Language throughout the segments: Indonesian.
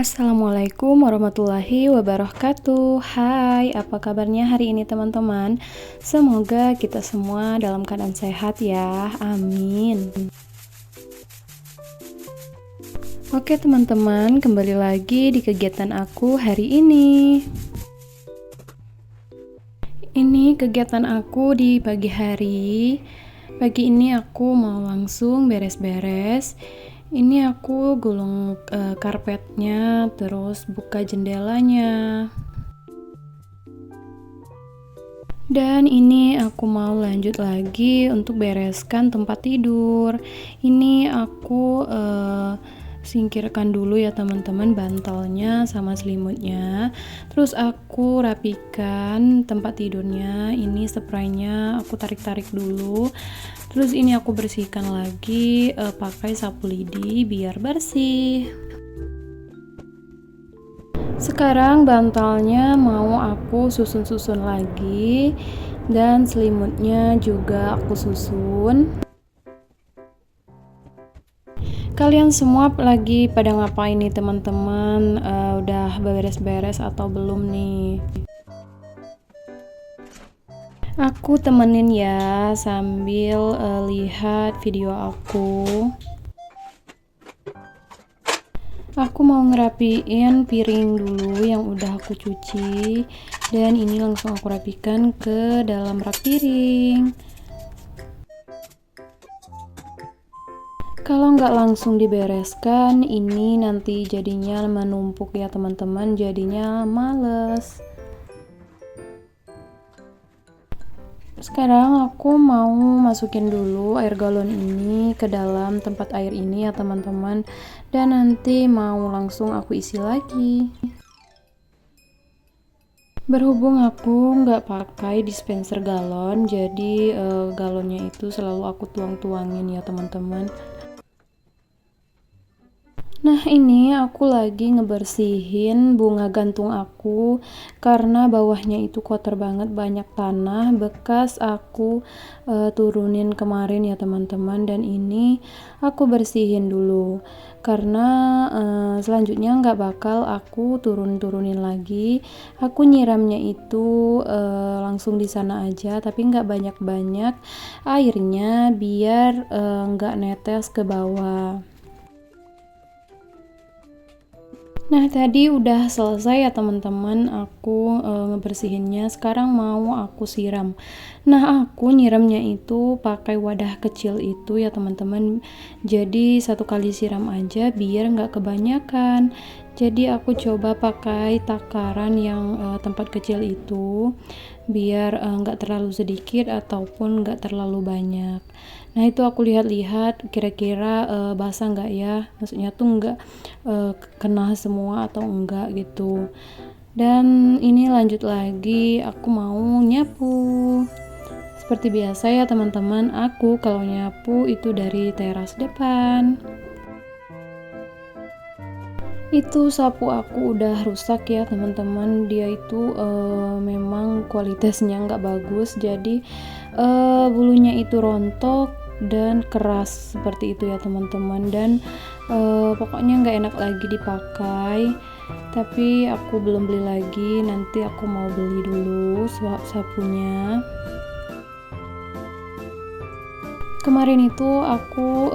Assalamualaikum warahmatullahi wabarakatuh. Hai, apa kabarnya hari ini teman-teman? Semoga kita semua dalam keadaan sehat ya. Amin. Oke teman-teman, kembali lagi di kegiatan aku hari ini. Ini kegiatan aku di pagi hari. Pagi ini aku mau langsung beres-beres. Ini aku gulung karpetnya, terus buka jendelanya. Dan ini aku mau lanjut lagi untuk bereskan tempat tidur. Ini aku singkirkan dulu ya teman-teman bantalnya sama selimutnya. Terus aku rapikan tempat tidurnya. Ini spraynya aku tarik-tarik dulu. Terus ini aku bersihkan lagi pakai sapu lidi biar bersih. Sekarang bantalnya mau aku susun-susun lagi, dan selimutnya juga aku susun. Kalian semua lagi pada ngapain nih teman-teman? Udah beres-beres atau belum nih? Aku temenin ya sambil lihat video aku. Aku mau ngerapiin piring dulu yang udah aku cuci, dan ini langsung aku rapikan ke dalam rak piring. Kalau nggak langsung dibereskan, ini nanti jadinya menumpuk ya teman-teman, jadinya males. Sekarang aku mau masukin dulu air galon ini ke dalam tempat air ini ya teman-teman, dan nanti mau langsung aku isi lagi. Berhubung aku nggak pakai dispenser galon, jadi galonnya itu selalu aku tuang-tuangin ya teman-teman. Nah ini aku lagi ngebersihin bunga gantung aku karena bawahnya itu kotor banget, banyak tanah bekas aku turunin kemarin ya teman-teman, dan ini aku bersihin dulu karena selanjutnya nggak bakal aku turunin lagi. Aku nyiramnya itu langsung di sana aja, tapi nggak banyak-banyak airnya biar nggak netes ke bawah. Nah tadi udah selesai ya teman-teman aku ngebersihinnya. Sekarang mau aku siram. Nah aku nyiramnya itu pakai wadah kecil itu ya teman-teman. Jadi satu kali siram aja biar nggak kebanyakan. Jadi aku coba pakai takaran yang tempat kecil itu biar nggak terlalu sedikit ataupun nggak terlalu banyak. Nah itu aku lihat-lihat kira-kira basah nggak ya, maksudnya tuh nggak kena semua atau enggak gitu. Dan ini lanjut lagi, aku mau nyapu. Seperti biasa ya teman-teman, aku kalau nyapu itu dari teras depan. Itu sapu aku udah rusak ya teman-teman, dia itu memang kualitasnya nggak bagus, jadi bulunya itu rontok dan keras seperti itu ya teman-teman, dan pokoknya nggak enak lagi dipakai. Tapi aku belum beli lagi, nanti aku mau beli dulu sapunya. Kemarin itu aku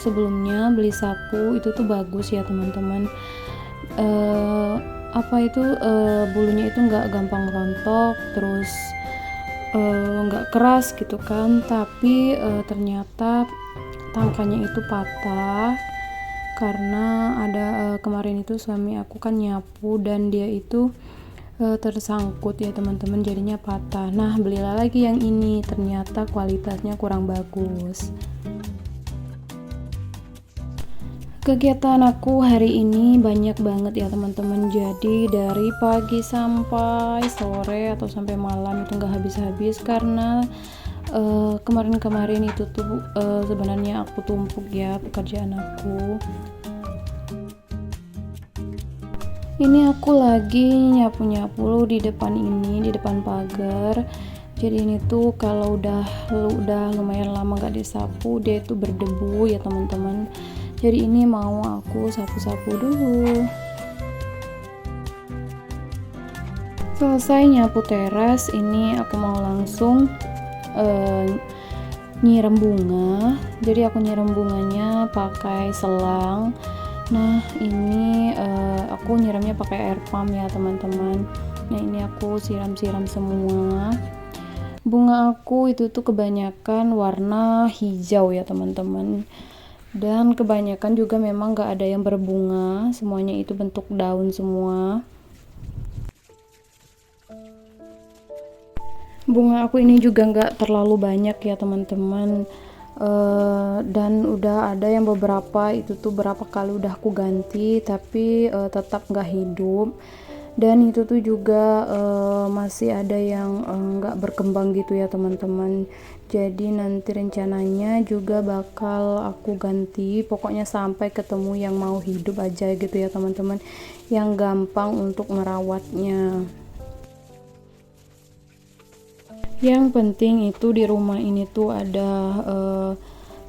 sebelumnya beli sapu itu tuh bagus ya teman-teman, bulunya itu nggak gampang rontok, terus nggak keras gitu kan, tapi ternyata tangkanya itu patah karena ada kemarin itu suami aku kan nyapu dan dia itu tersangkut ya teman-teman, jadinya patah. Nah belilah lagi yang ini, ternyata kualitasnya kurang bagus. Kegiatan aku hari ini banyak banget ya teman-teman, jadi dari pagi sampai sore atau sampai malam itu nggak habis-habis karena kemarin-kemarin itu tuh sebenarnya aku tumpuk ya pekerjaan aku. Ini aku lagi nyapu-nyapu di depan ini, di depan pagar. Jadi ini tuh kalau udah lumayan lama gak disapu, dia itu berdebu ya teman-teman. Jadi ini mau aku sapu-sapu dulu. Selesai nyapu teras, ini aku mau langsung eh, nyiram bunga. Jadi aku nyiram bunganya pakai selang. Nah ini aku nyiramnya pakai air pump ya teman-teman. Nah ini aku siram-siram semua. Bunga aku itu tuh kebanyakan warna hijau ya teman-teman, dan kebanyakan juga memang gak ada yang berbunga, semuanya itu bentuk daun semua. Bunga aku ini juga nggak terlalu banyak ya teman-teman. Dan udah ada yang beberapa itu tuh berapa kali udah aku ganti, tapi tetap nggak hidup. Dan itu tuh juga masih ada yang nggak berkembang gitu ya teman-teman. Jadi nanti rencananya juga bakal aku ganti, pokoknya sampai ketemu yang mau hidup aja gitu ya teman-teman, yang gampang untuk merawatnya. Yang penting itu di rumah ini tuh ada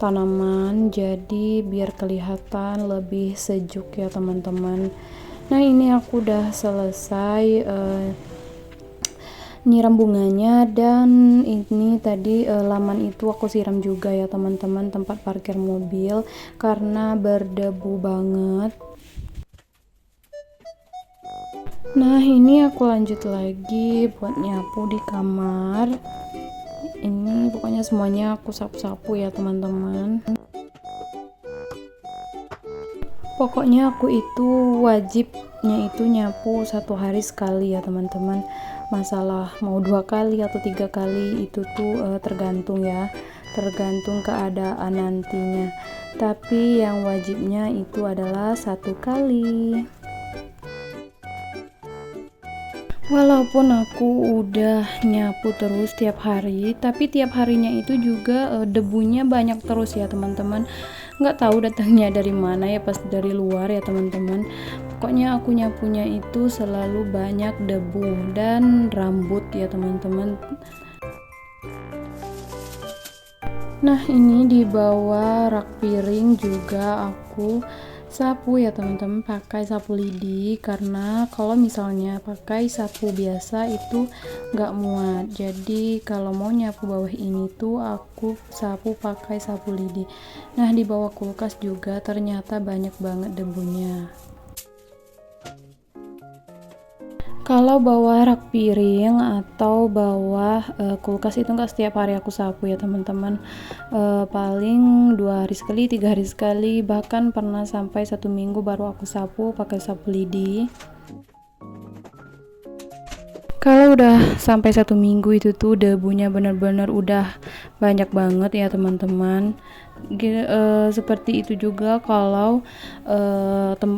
tanaman, jadi biar kelihatan lebih sejuk ya teman-teman. Nah ini aku udah selesai nyiram bunganya, dan ini tadi laman itu aku siram juga ya teman-teman, tempat parkir mobil, karena berdebu banget. Nah ini aku lanjut lagi buat nyapu di kamar. Ini pokoknya semuanya aku sapu-sapu ya teman-teman. Pokoknya aku itu wajibnya itu nyapu 1 hari sekali ya teman-teman. Masalah mau 2 kali atau 3 kali itu tuh tergantung ya, tergantung keadaan nantinya. Tapi yang wajibnya itu adalah 1 kali. Walaupun aku udah nyapu terus tiap hari, tapi tiap harinya itu juga debunya banyak terus ya teman-teman. Nggak tahu datangnya dari mana ya, pasti dari luar ya teman-teman. Pokoknya aku nyapunya itu selalu banyak debu dan rambut ya teman-teman. Nah ini di bawah rak piring juga aku sapu ya teman-teman, pakai sapu lidi, karena kalau misalnya pakai sapu biasa itu nggak muat. Jadi kalau mau nyapu bawah ini tuh aku sapu pakai sapu lidi. Nah di bawah kulkas juga ternyata banyak banget debunya. Kalau bawah rak piring atau bawah kulkas itu nggak setiap hari aku sapu ya teman-teman. Paling 2 hari sekali, 3 hari sekali, bahkan pernah sampai 1 minggu baru aku sapu pakai sapu lidi. Kalau udah sampai 1 minggu itu tuh debunya bener-bener udah banyak banget ya teman-teman. Seperti itu juga kalau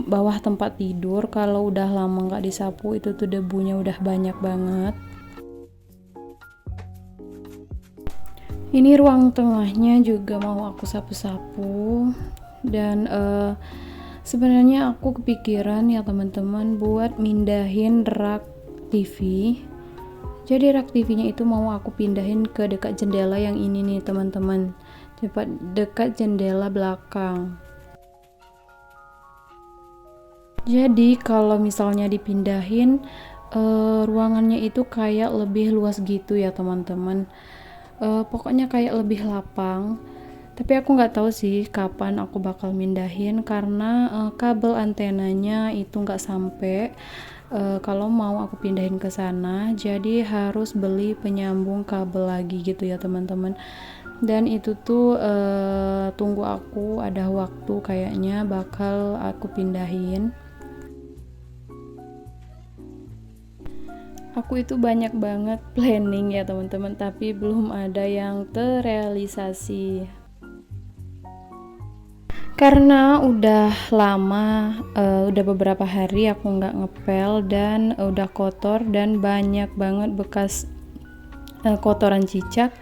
bawah tempat tidur, kalau udah lama nggak disapu itu tuh debunya udah banyak banget. Ini ruang tengahnya juga mau aku sapu-sapu, dan sebenarnya aku kepikiran ya teman-teman buat mindahin rak TV. Jadi rak TV-nya itu mau aku pindahin ke dekat jendela yang ini nih teman-teman, dekat jendela belakang. Jadi kalau misalnya dipindahin, ruangannya itu kayak lebih luas gitu ya teman-teman. Pokoknya kayak lebih lapang. Tapi aku nggak tahu sih kapan aku bakal mindahin, karena kabel antenanya itu nggak sampai. Kalau mau aku pindahin ke sana, jadi harus beli penyambung kabel lagi gitu ya teman-teman. Dan itu tuh tunggu aku ada waktu, kayaknya bakal aku pindahin. Aku itu banyak banget planning ya teman-teman, tapi belum ada yang terrealisasi. Karena udah lama, udah beberapa hari aku nggak ngepel, dan udah kotor dan banyak banget bekas kotoran cicak.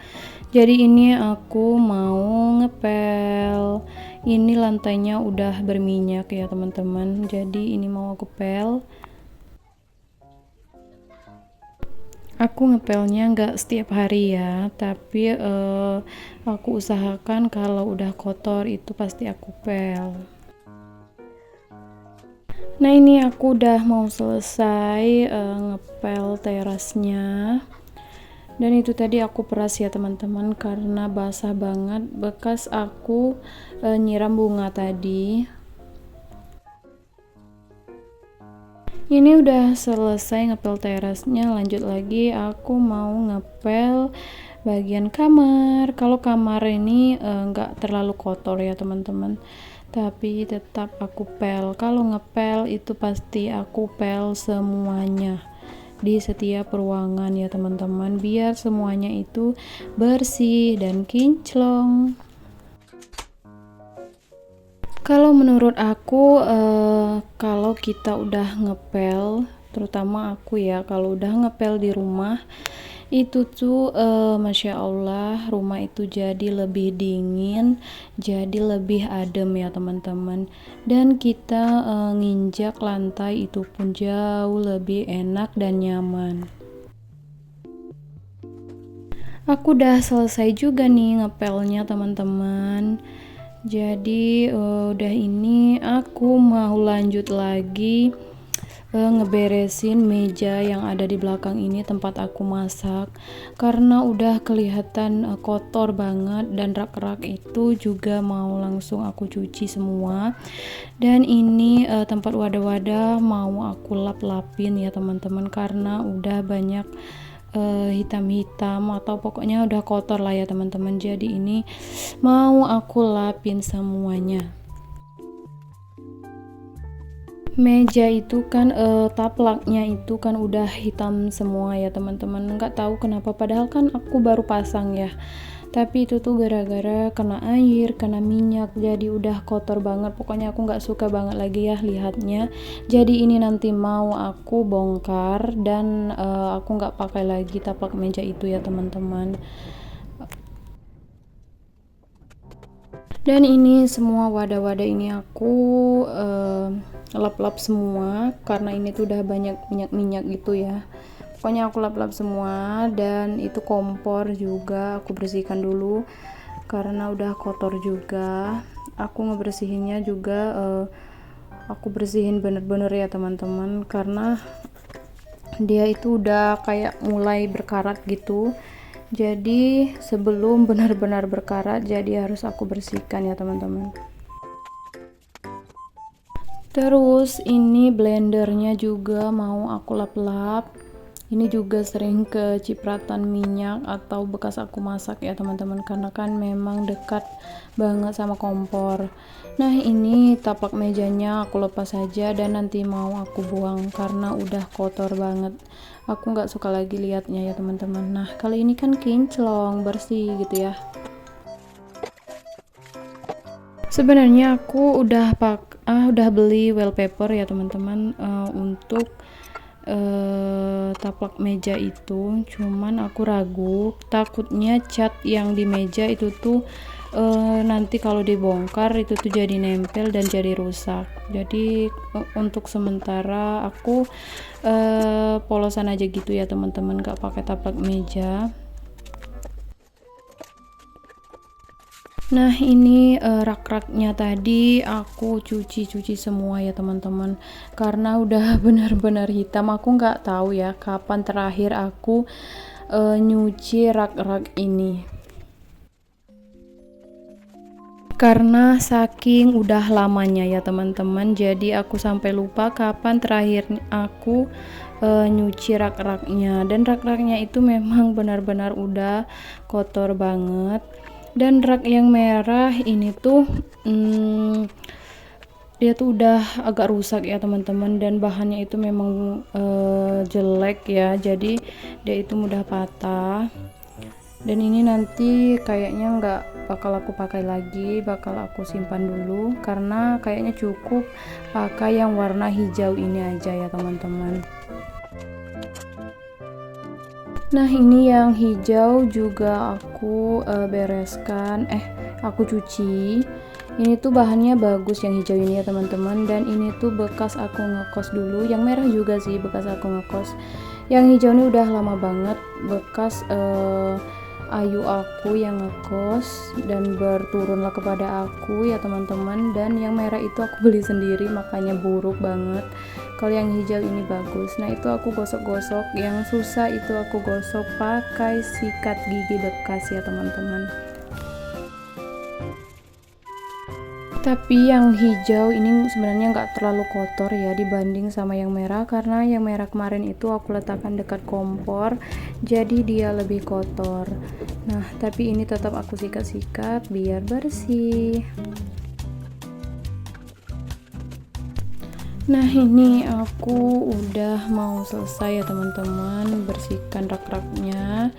Jadi ini aku mau ngepel. Ini lantainya udah berminyak ya teman-teman, jadi ini mau aku pel. Aku ngepelnya nggak setiap hari ya, tapi aku usahakan kalau udah kotor itu pasti aku pel. Nah ini aku udah mau selesai ngepel terasnya, dan itu tadi aku peras ya teman-teman karena basah banget bekas aku nyiram bunga tadi. Ini udah selesai ngepel terasnya, lanjut lagi aku mau ngepel bagian kamar. Kalau kamar ini nggak terlalu kotor ya teman-teman, tapi tetap aku pel. Kalau ngepel itu pasti aku pel semuanya di setiap ruangan ya teman-teman, biar semuanya itu bersih dan kinclong. Kalau menurut aku kalau kita udah ngepel, terutama aku ya, kalau udah ngepel di rumah itu tuh Masya Allah rumah itu jadi lebih dingin, jadi lebih adem ya teman-teman, dan kita nginjak lantai itu pun jauh lebih enak dan nyaman. Aku udah selesai juga nih ngepelnya teman-teman. Jadi udah ini aku mau lanjut lagi ngeberesin meja yang ada di belakang ini tempat aku masak, karena udah kelihatan kotor banget, dan rak-rak itu juga mau langsung aku cuci semua. Dan ini tempat wadah-wadah mau aku lap-lapin ya teman-teman, karena udah banyak hitam-hitam atau pokoknya udah kotor lah ya teman-teman. Jadi ini mau aku lapin semuanya. Meja itu kan taplaknya itu kan udah hitam semua ya teman-teman, nggak tahu kenapa, padahal kan aku baru pasang ya, tapi itu tuh gara-gara kena air, kena minyak, jadi udah kotor banget. Pokoknya aku nggak suka banget lagi ya lihatnya. Jadi ini nanti mau aku bongkar, dan aku nggak pakai lagi taplak meja itu ya teman-teman. Dan ini semua wadah-wadah ini aku lap-lap semua, karena ini tuh udah banyak minyak-minyak gitu ya. Pokoknya aku lap-lap semua, dan itu kompor juga aku bersihkan dulu karena udah kotor juga. Aku ngebersihinnya juga aku bersihin bener-bener ya teman-teman, karena dia itu udah kayak mulai berkarat gitu. Jadi sebelum benar-benar berkarat, jadi harus aku bersihkan ya teman-teman. Terus ini blendernya juga mau aku lap-lap. Ini juga sering kecipratan minyak atau bekas aku masak ya teman-teman, karena kan memang dekat banget sama kompor. Nah ini taplak mejanya aku lepas saja, dan nanti mau aku buang karena udah kotor banget. Aku nggak suka lagi liatnya ya teman-teman. Nah kali ini kan kinclong, bersih gitu ya. Sebenarnya aku udah beli wallpaper ya teman-teman untuk taplak meja itu, cuman aku ragu, takutnya cat yang di meja itu tuh nanti kalau dibongkar itu tuh jadi nempel dan jadi rusak. Jadi untuk sementara aku polosan aja gitu ya teman-teman, gak pakai taplak meja. Nah ini rak-raknya tadi aku cuci semua ya teman-teman, karena udah benar-benar hitam. Aku nggak tahu ya kapan terakhir aku nyuci rak-rak ini, karena saking udah lamanya ya teman-teman, jadi aku sampai lupa kapan terakhir aku nyuci rak-raknya. Dan rak-raknya itu memang benar-benar udah kotor banget. Dan rak yang merah ini tuh dia tuh udah agak rusak ya teman-teman, dan bahannya itu memang jelek ya, jadi dia itu mudah patah. Dan ini nanti kayaknya nggak bakal aku pakai lagi, bakal aku simpan dulu, karena kayaknya cukup pakai yang warna hijau ini aja ya teman-teman. Nah ini yang hijau juga aku bereskan, aku cuci. Ini tuh bahannya bagus yang hijau ini ya teman-teman, dan ini tuh bekas aku ngekos dulu. Yang merah juga sih bekas aku ngekos. Yang hijau ini udah lama banget, bekas ayu aku yang ngekos dan berturunlah kepada aku ya teman-teman. Dan yang merah itu aku beli sendiri, makanya buruk banget. Kalau yang hijau ini bagus. Nah itu aku gosok-gosok, yang susah itu aku gosok pakai sikat gigi bekas ya teman-teman. Tapi yang hijau ini sebenarnya nggak terlalu kotor ya dibanding sama yang merah, karena yang merah kemarin itu aku letakkan dekat kompor, jadi dia lebih kotor. Nah tapi ini tetap aku sikat-sikat biar bersih. Nah ini aku udah mau selesai ya teman-teman, bersihkan rak-raknya.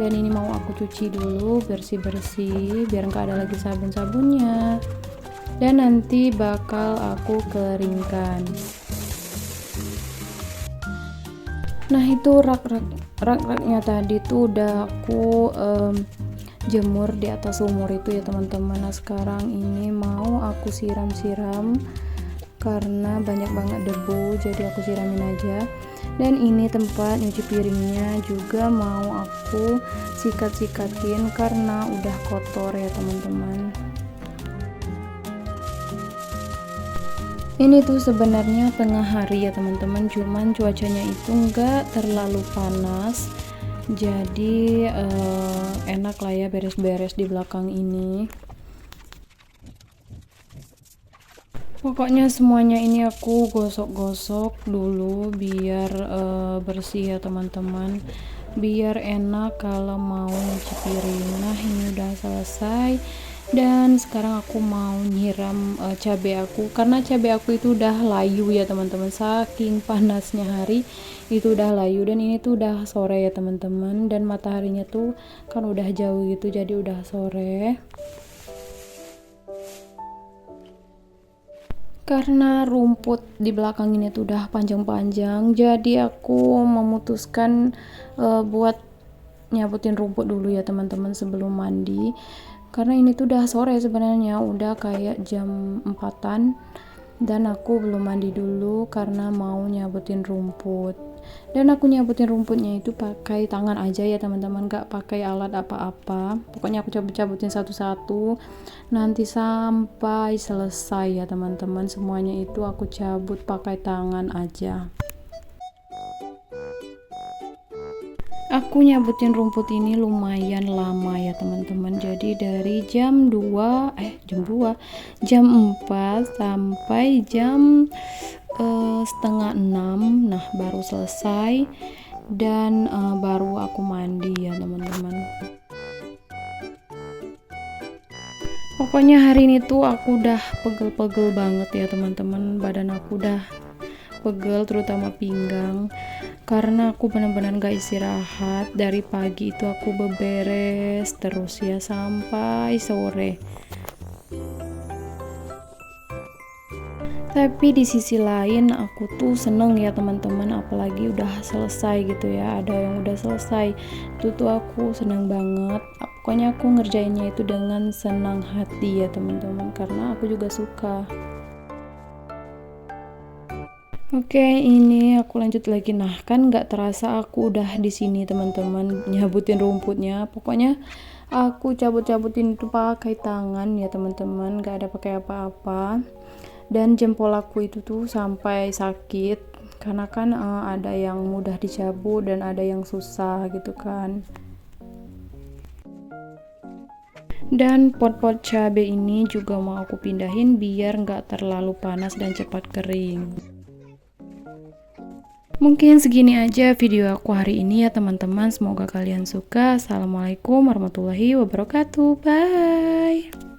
Dan ini mau aku cuci dulu bersih-bersih biar nggak ada lagi sabun-sabunnya. Dan nanti bakal aku keringkan. Nah itu rak-raknya tadi tuh udah aku jemur di atas sumur itu ya teman-teman. Nah sekarang ini mau aku siram-siram karena banyak banget debu, jadi aku siramin aja. Dan ini tempat nyuci piringnya juga mau aku sikat-sikatin karena udah kotor ya teman-teman. Ini tuh sebenarnya tengah hari ya teman-teman, cuman cuacanya itu enggak terlalu panas, jadi enak lah ya beres-beres di belakang ini. Pokoknya semuanya ini aku gosok-gosok dulu biar bersih ya teman-teman, biar enak kalau mau nyuci piring. Nah ini udah selesai. Dan sekarang aku mau nyiram cabai aku, karena cabai aku itu udah layu ya teman-teman, saking panasnya hari itu udah layu. Dan ini tuh udah sore ya teman-teman, dan mataharinya tuh kan udah jauh gitu, jadi udah sore. Karena rumput di belakang ini tuh udah panjang-panjang, jadi aku memutuskan buat nyabutin rumput dulu ya teman-teman sebelum mandi. Karena ini tuh udah sore sebenarnya, udah kayak jam 4-an, dan aku belum mandi dulu karena mau nyabutin rumput. Dan aku nyabutin rumputnya itu pakai tangan aja ya teman-teman, gak pakai alat apa-apa. Pokoknya aku cabut-cabutin satu-satu nanti sampai selesai ya teman-teman. Semuanya itu aku cabut pakai tangan aja. Aku nyabutin rumput ini lumayan lama ya teman-teman, jadi dari jam 4 sampai jam setengah 6. Nah baru selesai, dan baru aku mandi ya teman-teman. Pokoknya hari ini tuh aku udah pegel-pegel banget ya teman-teman, badan aku udah pegel terutama pinggang, karena aku benar-benar gak istirahat. Dari pagi itu aku beberes terus ya sampai sore. Tapi di sisi lain aku tuh seneng ya teman-teman, apalagi udah selesai gitu ya, ada yang udah selesai itu tuh aku seneng banget. Pokoknya aku ngerjainnya itu dengan senang hati ya teman-teman, karena aku juga suka. Oke, ini aku lanjut lagi. Nah, kan nggak terasa aku udah di sini teman-teman nyabutin rumputnya. Pokoknya aku cabut-cabutin itu pakai tangan ya teman-teman, nggak ada pakai apa-apa. Dan jempol aku itu tuh sampai sakit karena kan ada yang mudah dicabut dan ada yang susah gitu kan. Dan pot-pot cabai ini juga mau aku pindahin biar nggak terlalu panas dan cepat kering. Mungkin segini aja video aku hari ini ya teman-teman, semoga kalian suka. Assalamualaikum warahmatullahi wabarakatuh, bye.